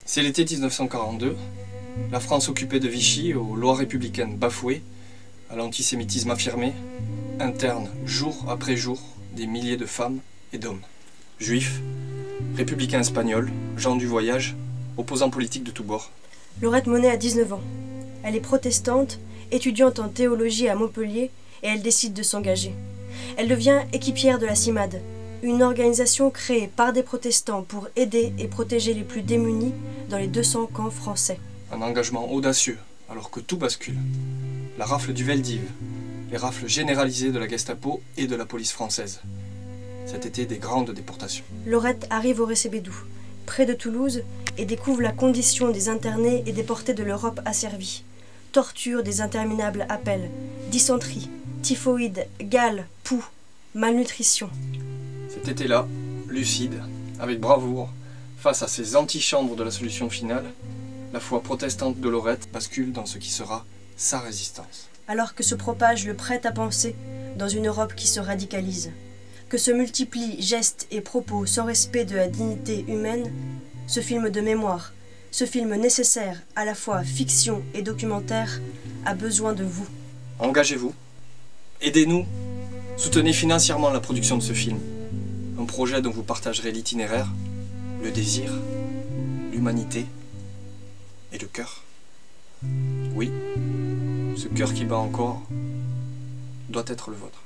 C'est l'été 1942, la France occupée de Vichy, aux lois républicaines bafouées, à l'antisémitisme affirmé, interne jour après jour des milliers de femmes et d'hommes. Juifs, républicains espagnols, gens du voyage, opposants politiques de tous bords. Laurette Monet a 19 ans. Elle est protestante, étudiante en théologie à Montpellier, et elle décide de s'engager. Elle devient équipière de la CIMAD, une organisation créée par des protestants pour aider et protéger les plus démunis dans les 200 camps français. Un engagement audacieux, alors que tout bascule. La rafle du Veldiv, les rafles généralisées de la Gestapo et de la police française. Cet été, des grandes déportations. Laurette arrive au Récébédou, près de Toulouse, et découvre la condition des internés et déportés de l'Europe asservie. Torture des interminables appels, dysenterie, typhoïde, gale, poux, malnutrition. Cet été-là, lucide, avec bravoure, face à ces antichambres de la solution finale, la foi protestante de Laurette bascule dans ce qui sera sa résistance. Alors que se propage le prêt-à-penser dans une Europe qui se radicalise, que se multiplient gestes et propos sans respect de la dignité humaine, ce film de mémoire, ce film nécessaire à la fois fiction et documentaire, a besoin de vous. Engagez-vous, aidez-nous, soutenez financièrement la production de ce film. Un projet dont vous partagerez l'itinéraire, le désir, l'humanité et le cœur. Oui, ce cœur qui bat encore doit être le vôtre.